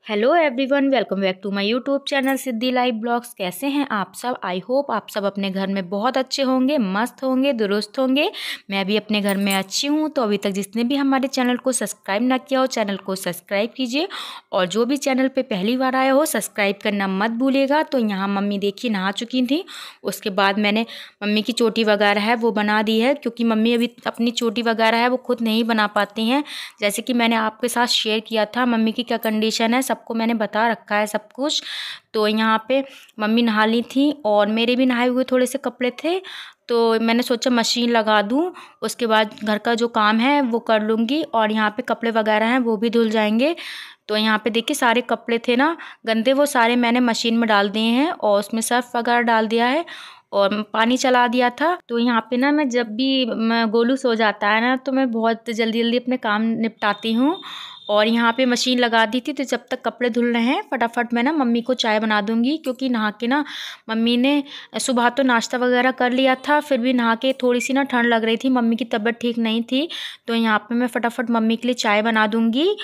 Hello everyone, welcome back to my YouTube channel Siddhi live blogs. कैसे हैं आप सब? आई होप आप सब अपने घर में बहुत अच्छे होंगे, मस्त होंगे, दुरुस्त होंगे। मैं भी अपने घर में अच्छी हूं। तो अभी तक जिसने भी हमारे चैनल को सब्सक्राइब ना किया हो, चैनल को सब्सक्राइब कीजिए, और जो भी चैनल पे पहली बार आए हो सब्सक्राइब करना मत भूलिएगा। तो यहाँ मम्मी देखिए नहा चुकी थी। उसके बाद मैंने मम्मी की चोटी वगैरह है वो बना दी है, क्योंकि मम्मी अभी अपनी चोटी वगैरह है वो खुद नहीं बना पाती हैं। जैसे कि मैंने आपके साथ शेयर किया था मम्मी की क्या कंडीशन है, सबको मैंने बता रखा है सब कुछ। तो यहाँ पे मम्मी नहा ली थी और मेरे भी नहाए हुए थोड़े से कपड़े थे, तो मैंने सोचा मशीन लगा दूँ, उसके बाद घर का जो काम है वो कर लूँगी, और यहाँ पे कपड़े वगैरह हैं वो भी धुल जाएंगे। तो यहाँ पे देखिए सारे कपड़े थे ना गंदे, वो सारे मैंने मशीन में डाल दिए हैं और उसमें सर्फ वगैरह डाल दिया है और पानी चला दिया था। तो यहाँ पे ना मैं जब भी गोलू सो जाता है ना तो मैं बहुत जल्दी जल्दी अपने काम निपटाती हूँ, और यहाँ पे मशीन लगा दी थी। तो जब तक कपड़े धुल रहे हैं फटाफट मैं ना मम्मी को चाय बना दूँगी, क्योंकि नहा के ना मम्मी ने सुबह तो नाश्ता वगैरह कर लिया था, फिर भी नहा के थोड़ी सी ना ठंड लग रही थी, मम्मी की तबीयत ठीक नहीं थी। तो यहाँ पे मैं फटाफट मम्मी के लिए चाय बना दूँगी,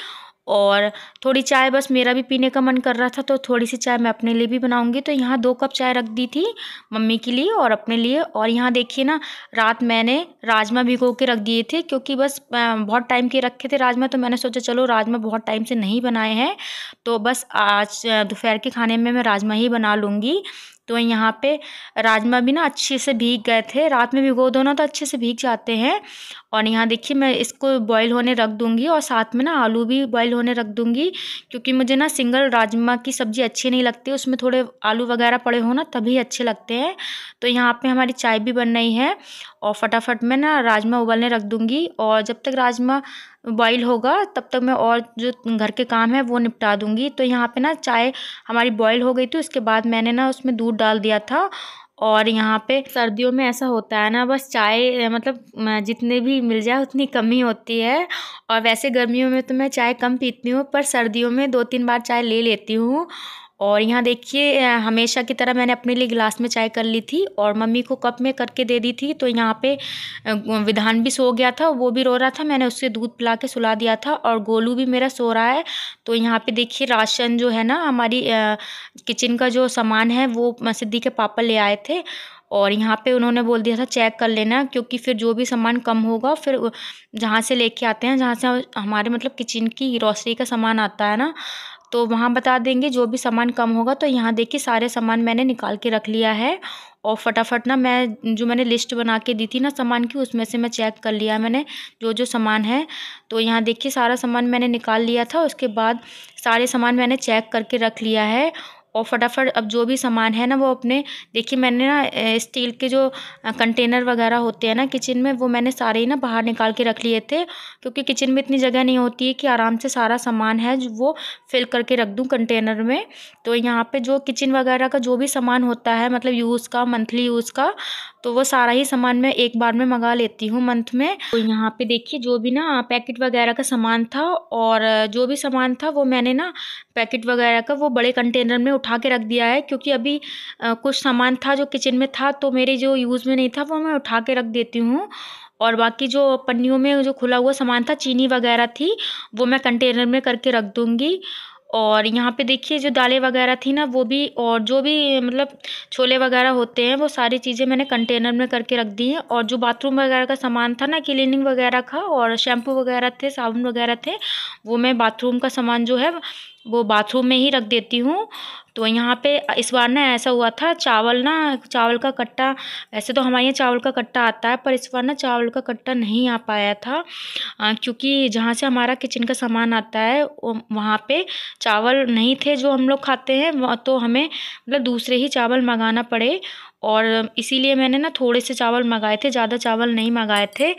और थोड़ी चाय बस मेरा भी पीने का मन कर रहा था तो थोड़ी सी चाय मैं अपने लिए भी बनाऊंगी। तो यहाँ 2 कप चाय रख दी थी मम्मी के लिए और अपने लिए। और यहाँ देखिए ना रात मैंने राजमा भिगो के रख दिए थे, क्योंकि बस बहुत टाइम के रखे थे राजमा, तो मैंने सोचा चलो राजमा बहुत टाइम से नहीं बनाए हैं तो बस आज दोपहर के खाने में मैं राजमा ही बना लूँगी। तो यहाँ पे राजमा भी ना अच्छे से भीग गए थे, रात में भिगो दो ना तो अच्छे से भीग जाते हैं। और यहाँ देखिए मैं इसको बॉईल होने रख दूँगी, और साथ में ना आलू भी बॉईल होने रख दूँगी, क्योंकि मुझे ना सिंगल राजमा की सब्ज़ी अच्छी नहीं लगती, उसमें थोड़े आलू वगैरह पड़े हो ना तभी अच्छे लगते हैं। तो यहाँ पे हमारी चाय भी बन रही है और फटाफट मैं ना राजमा उबलने रख दूँगी, और जब तक राजमा बॉईल होगा तब तक मैं और जो घर के काम है वो निपटा दूँगी। तो यहाँ पे ना चाय हमारी बॉईल हो गई थी, उसके बाद मैंने ना उसमें दूध डाल दिया था। और यहाँ पे सर्दियों में ऐसा होता है ना, बस चाय मतलब जितने भी मिल जाए उतनी कम ही होती है। और वैसे गर्मियों में तो मैं चाय कम पीती हूँ, पर सर्दियों में 2-3 बार चाय ले लेती हूँ। और यहाँ देखिए हमेशा की तरह मैंने अपने लिए गिलास में चाय कर ली थी और मम्मी को कप में करके दे दी थी। तो यहाँ पे विधान भी सो गया था, वो भी रो रहा था, मैंने उससे दूध पिला के सुला दिया था, और गोलू भी मेरा सो रहा है। तो यहाँ पे देखिए राशन जो है ना हमारी किचन का जो सामान है वो सिद्धि के पापा ले आए थे, और यहाँ पे उन्होंने बोल दिया था चेक कर लेना, क्योंकि फिर जो भी सामान कम होगा फिर जहाँ से लेके आते हैं, जहाँ से हमारे मतलब किचन की ग्रॉसरी का सामान आता है ना, तो वहाँ बता देंगे जो भी सामान कम होगा। तो यहाँ देखिए सारे सामान मैंने निकाल के रख लिया है, और फटाफट ना मैंने लिस्ट बना के दी थी ना सामान की, उसमें से मैं चेक कर लिया मैंने जो जो सामान है। तो यहाँ देखिए सारा सामान मैंने निकाल लिया था, उसके बाद सारे सामान मैंने चेक करके रख लिया है। और फटाफट अब जो भी सामान है ना वो अपने देखिए मैंने ना स्टील के जो कंटेनर वगैरह होते हैं ना किचन में, वो मैंने सारे ही ना बाहर निकाल के रख लिए थे, क्योंकि किचन में इतनी जगह नहीं होती है कि आराम से सारा सामान है जो वो फिल करके रख दूँ कंटेनर में। तो यहाँ पे जो किचन वगैरह का जो भी सामान होता है मतलब यूज़ का, मंथली यूज़ का, तो वो सारा ही सामान मैं एक बार में मंगा लेती हूँ मंथ में। तो यहाँ पे देखिए जो भी ना पैकेट वगैरह का सामान था, और जो भी सामान था वो मैंने ना पैकेट वगैरह का वो बड़े कंटेनर में उठा के रख दिया है, क्योंकि अभी कुछ सामान था जो किचन में था तो मेरे जो यूज़ में नहीं था वो मैं उठा के रख देती हूँ। और बाकी जो पन्नियों में जो खुला हुआ सामान था, चीनी वगैरह थी, वो मैं कंटेनर में करके रख दूँगी। और यहाँ पे देखिए जो दालें वगैरह थी ना वो भी, और जो भी मतलब छोले वगैरह होते हैं वो सारी चीज़ें मैंने कंटेनर में करके रख दी हैं। और जो बाथरूम वगैरह का सामान था ना, क्लीनिंग वगैरह का, और शैम्पू वगैरह थे, साबुन वगैरह थे, वो मैं बाथरूम का सामान जो है वो बाथरूम में ही रख देती हूँ। तो यहाँ पे इस बार ना ऐसा हुआ था, चावल का कट्टा, वैसे तो हमारे यहाँ चावल का कट्टा आता है, पर इस बार ना चावल का कट्टा नहीं आ पाया था, क्योंकि जहाँ से हमारा किचन का सामान आता है वहाँ पे चावल नहीं थे जो हम लोग खाते हैं, तो हमें मतलब दूसरे ही चावल मंगाना पड़े, और इसीलिए मैंने ना थोड़े से चावल मंगाए थे, ज़्यादा चावल नहीं मंगाए थे।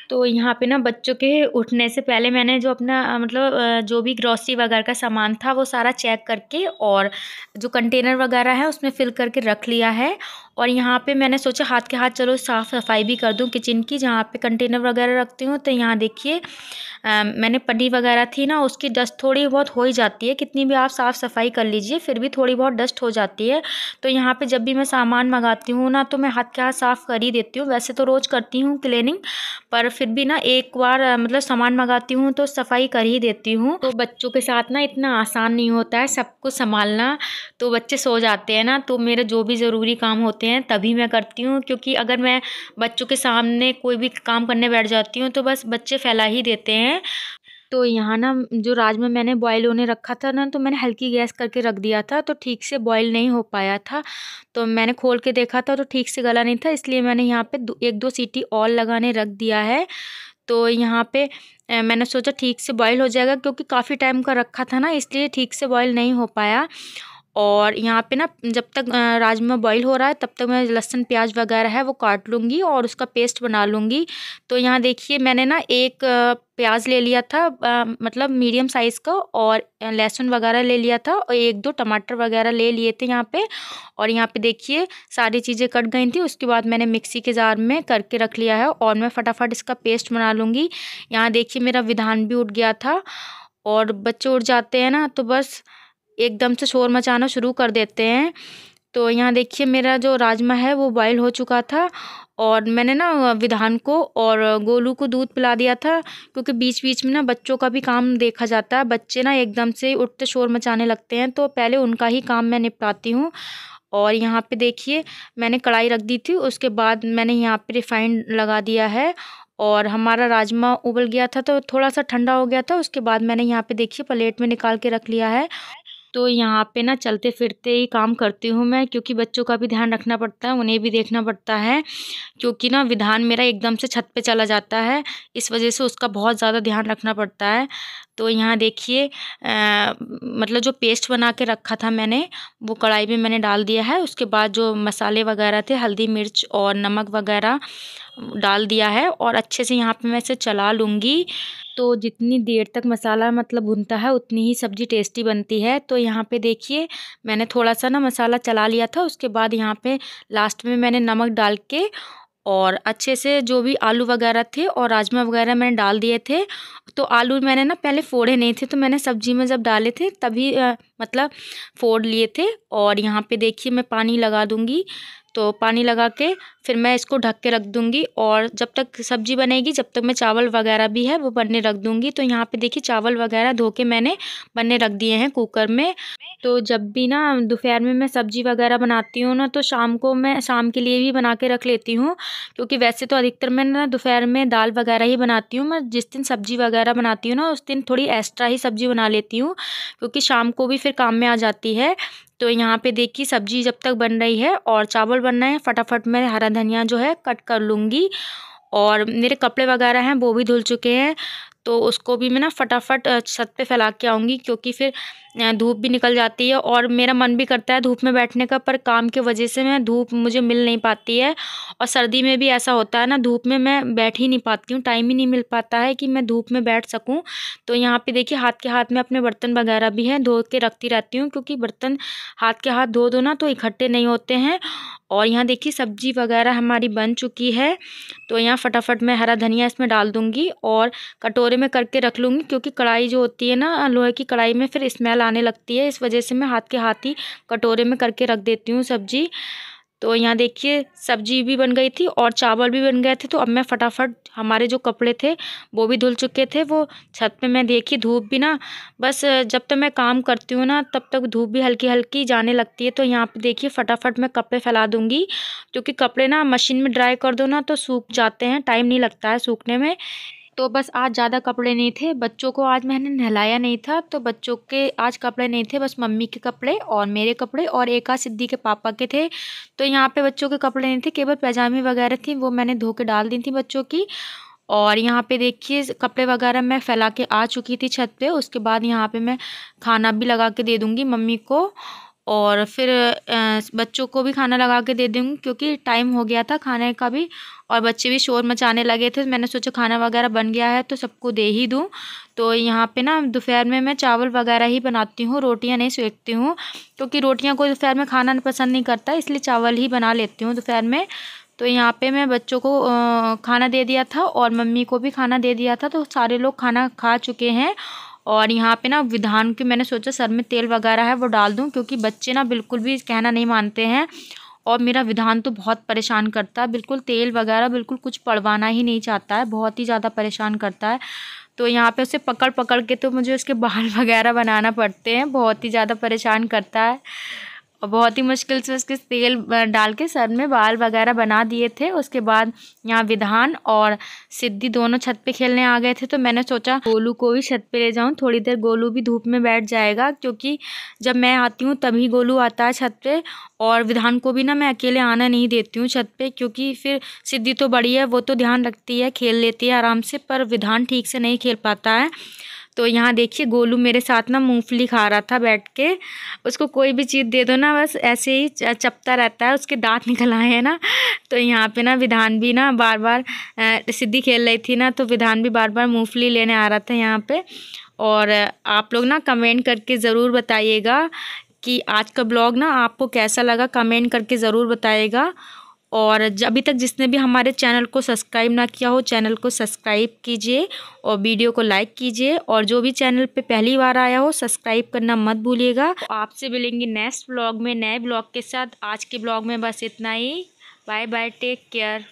तो यहाँ पे ना बच्चों के उठने से पहले मैंने जो अपना मतलब जो भी ग्रॉसरी वगैरह का सामान था वो सारा चेक करके और जो कंटेनर वगैरह है उसमें फिल करके रख लिया है। और यहाँ पे मैंने सोचा हाथ के हाथ चलो साफ़ सफाई भी कर दूँ किचन की, जहाँ पे कंटेनर वगैरह रखती हूँ। तो यहाँ देखिए मैंने पन्नी वगैरह थी ना, उसकी डस्ट थोड़ी बहुत हो ही जाती है, कितनी भी आप साफ़ सफाई कर लीजिए फिर भी थोड़ी बहुत डस्ट हो जाती है। तो यहाँ पे जब भी मैं सामान मंगाती हूँ ना तो मैं हाथ के हाथ साफ़ कर ही देती हूँ। वैसे तो रोज़ करती हूँ क्लीनिंग, पर फिर भी ना एक बार मतलब सामान मंगाती हूँ तो सफाई कर ही देती हूँ। तो बच्चों के साथ ना इतना आसान नहीं होता है सब कुछ संभालना। तो बच्चे सो जाते हैं ना तो मेरे जो भी ज़रूरी काम होते हैं तभी मैं करती हूँ, क्योंकि अगर मैं बच्चों के सामने कोई भी काम करने बैठ जाती हूँ तो बस बच्चे फैला ही देते हैं। तो यहाँ ना जो राजमा मैंने बॉईल होने रखा था ना तो मैंने हल्की गैस करके रख दिया था, तो ठीक से बॉईल नहीं हो पाया था। तो मैंने खोल के देखा था तो ठीक से गला नहीं था, इसलिए मैंने यहाँ पे एक दो सीटी और लगाने रख दिया है। तो यहाँ पे मैंने सोचा ठीक से बॉईल हो जाएगा, क्योंकि काफ़ी टाइम का रखा था ना इसलिए ठीक से बॉईल नहीं हो पाया। और यहाँ पे ना जब तक राजमा बॉईल हो रहा है तब तक मैं लहसुन प्याज वगैरह है वो काट लूँगी और उसका पेस्ट बना लूँगी। तो यहाँ देखिए मैंने ना एक प्याज ले लिया था मतलब मीडियम साइज़ का, और लहसुन वगैरह ले लिया था और एक दो टमाटर वगैरह ले लिए थे यहाँ पे। और यहाँ पे देखिए सारी चीज़ें कट गई थी, उसके बाद मैंने मिक्सी के जार में करके रख लिया है और मैं फटाफट इसका पेस्ट बना लूँगी। यहाँ देखिए मेरा विधान भी उठ गया था, और बच्चे उठ जाते हैं ना तो बस एकदम से शोर मचाना शुरू कर देते हैं। तो यहाँ देखिए मेरा जो राजमा है वो बॉईल हो चुका था, और मैंने ना विधान को और गोलू को दूध पिला दिया था, क्योंकि बीच बीच में ना बच्चों का भी काम देखा जाता है। बच्चे ना एकदम से उठते शोर मचाने लगते हैं तो पहले उनका ही काम मैं निपटाती हूँ। और यहाँ पे देखिए मैंने कढ़ाई रख दी थी, उसके बाद मैंने यहाँ पे रिफाइंड लगा दिया है, और हमारा राजमा उबल गया था तो थोड़ा सा ठंडा हो गया था। उसके बाद मैंने यहाँ पे देखिए प्लेट में निकाल के रख लिया है। तो यहाँ पे ना चलते फिरते ही काम करती हूँ मैं, क्योंकि बच्चों का भी ध्यान रखना पड़ता है, उन्हें भी देखना पड़ता है, क्योंकि ना विधान मेरा एकदम से छत पे चला जाता है, इस वजह से उसका बहुत ज़्यादा ध्यान रखना पड़ता है। तो यहाँ देखिए मतलब जो पेस्ट बना के रखा था मैंने वो कढ़ाई में मैंने डाल दिया है। उसके बाद जो मसाले वगैरह थे हल्दी मिर्च और नमक वगैरह डाल दिया है, और अच्छे से यहाँ पे मैं इसे चला लूँगी। तो जितनी देर तक मसाला मतलब भुनता है उतनी ही सब्ज़ी टेस्टी बनती है। तो यहाँ पे देखिए मैंने थोड़ा सा ना मसाला चला लिया था, उसके बाद यहाँ पे लास्ट में मैंने नमक डाल के और अच्छे से जो भी आलू वगैरह थे और राजमा वगैरह मैंने डाल दिए थे। तो आलू मैंने ना पहले फोड़े नहीं थे, तो मैंने सब्जी में जब डाले थे तभी मतलब फोड़ लिए थे। और यहाँ पे देखिए मैं पानी लगा दूँगी, तो पानी लगा के फिर मैं इसको ढक के रख दूँगी, और जब तक सब्ज़ी बनेगी जब तक मैं चावल वगैरह भी है वो बनने रख दूँगी। तो यहाँ पे देखिए चावल वगैरह धो के मैंने बनने रख दिए हैं कुकर में। तो जब भी ना दोपहर में मैं सब्ज़ी वगैरह बनाती हूँ ना तो शाम को मैं शाम के लिए भी बना के रख लेती हूँ, क्योंकि वैसे तो अधिकतर मैं ना दोपहर में दाल वगैरह ही बनाती हूँ। मैं जिस दिन सब्ज़ी वगैरह बनाती हूँ ना उस दिन थोड़ी एक्स्ट्रा ही सब्ज़ी बना लेती हूँ, क्योंकि शाम को भी फिर काम में आ जाती है। तो यहाँ पे देखिए सब्ज़ी जब तक बन रही है और चावल बन रहे हैं, फटाफट मैं हरा धनिया जो है कट कर लूँगी। और मेरे कपड़े वगैरह हैं वो भी धुल चुके हैं, तो उसको भी मैं ना फटाफट छत पे फैला के आऊँगी, क्योंकि फिर धूप भी निकल जाती है और मेरा मन भी करता है धूप में बैठने का, पर काम की वजह से मैं धूप मुझे मिल नहीं पाती है। और सर्दी में भी ऐसा होता है ना, धूप में मैं बैठ ही नहीं पाती हूँ, टाइम ही नहीं मिल पाता है कि मैं धूप में बैठ सकूँ। तो यहाँ पे देखिए हाथ के हाथ में अपने बर्तन वगैरह भी हैं, धो के रखती रहती हूँ, क्योंकि बर्तन हाथ के हाथ धो दो ना तो इकट्ठे नहीं होते हैं। और यहाँ देखिए सब्जी वगैरह हमारी बन चुकी है, तो यहाँ फटाफट मैं हरा धनिया इसमें डाल दूँगी और कटोरे में करके रख लूँगी, क्योंकि कढ़ाई जो होती है ना लोहे की कढ़ाई में फिर स्मेल आने लगती है, इस वजह से मैं हाथ के हाथ ही कटोरे में करके रख देती हूँ सब्जी। तो यहाँ देखिए सब्जी भी बन गई थी और चावल भी बन गए थे। तो अब मैं फटाफट हमारे जो कपड़े थे वो भी धुल चुके थे, वो छत पे मैं देखी धूप भी ना बस जब तक मैं काम करती हूँ ना तब तक धूप भी हल्की हल्की जाने लगती है। तो यहाँ पे देखिए फटाफट मैं कपड़े फैला दूँगी, क्योंकि कपड़े ना मशीन में ड्राई कर दो ना तो सूख जाते हैं, टाइम नहीं लगता है सूखने में। तो बस आज ज़्यादा कपड़े नहीं थे, बच्चों को आज मैंने नहलाया नहीं था तो बच्चों के आज कपड़े नहीं थे, बस मम्मी के कपड़े और मेरे कपड़े और एक आध सिद्धि के पापा के थे। तो यहाँ पे बच्चों के कपड़े नहीं थे, केवल पैजामे वगैरह थी, वो मैंने धो के डाल दी थी बच्चों की। और यहाँ पे देखिए कपड़े वगैरह मैं फैला के आ चुकी थी छत पे। उसके बाद यहाँ पे मैं खाना भी लगा के दे दूँगी मम्मी को। और फिर बच्चों को भी खाना लगा के दे दूँगी क्योंकि टाइम हो गया था खाने का भी और बच्चे भी शोर मचाने लगे थे। मैंने सोचा खाना वगैरह बन गया है तो सबको दे ही दूँ। तो यहाँ पे ना दोपहर में मैं चावल वगैरह ही बनाती हूँ, रोटियाँ नहीं सेकती हूँ क्योंकि रोटियाँ कोई दोपहर में खाना पसंद नहीं करता, इसलिए चावल ही बना लेती हूँ दोपहर में। तो यहाँ पे मैं बच्चों को खाना दे दिया था और मम्मी को भी खाना दे दिया था, तो सारे लोग खाना खा चुके हैं। और यहाँ पे ना विधान की मैंने सोचा सर में तेल वगैरह है वो डाल दूँ क्योंकि बच्चे ना बिल्कुल भी कहना नहीं मानते हैं और मेरा विधान तो बहुत परेशान करता है, बिल्कुल तेल वगैरह बिल्कुल कुछ पड़वाना ही नहीं चाहता है, बहुत ही ज़्यादा परेशान करता है। तो यहाँ पे उसे पकड़ पकड़ के तो मुझे उसके बाल वगैरह बनाना पड़ते हैं, बहुत ही ज़्यादा परेशान करता है और बहुत ही मुश्किल से उसके तेल डाल के सर में बाल वगैरह बना दिए थे। उसके बाद यहाँ विधान और सिद्धि दोनों छत पे खेलने आ गए थे, तो मैंने सोचा गोलू को भी छत पे ले जाऊँ, थोड़ी देर गोलू भी धूप में बैठ जाएगा क्योंकि जब मैं आती हूँ तभी गोलू आता है छत पे। और विधान को भी ना मैं अकेले आना नहीं देती हूँ छत पे क्योंकि फिर सिद्धि तो बड़ी है, वो तो ध्यान रखती है, खेल लेती है आराम से, पर विधान ठीक से नहीं खेल पाता है। तो यहाँ देखिए गोलू मेरे साथ ना मूंगफली खा रहा था बैठ के, उसको कोई भी चीज़ दे दो ना बस ऐसे ही चपता रहता है, उसके दांत निकल आए हैं ना। तो यहाँ पे ना विधान भी ना बार बार सिद्धि खेल रही थी ना, तो विधान भी बार बार मूंगफली लेने आ रहा था यहाँ पे। और आप लोग ना कमेंट करके ज़रूर बताइएगा कि आज का ब्लॉग ना आपको कैसा लगा, कमेंट करके ज़रूर बताइएगा। और अभी तक जिसने भी हमारे चैनल को सब्सक्राइब ना किया हो, चैनल को सब्सक्राइब कीजिए और वीडियो को लाइक कीजिए। और जो भी चैनल पे पहली बार आया हो सब्सक्राइब करना मत भूलिएगा। आपसे मिलेंगे नेक्स्ट ब्लॉग में नए ब्लॉग के साथ। आज के ब्लॉग में बस इतना ही। Bye bye, take care.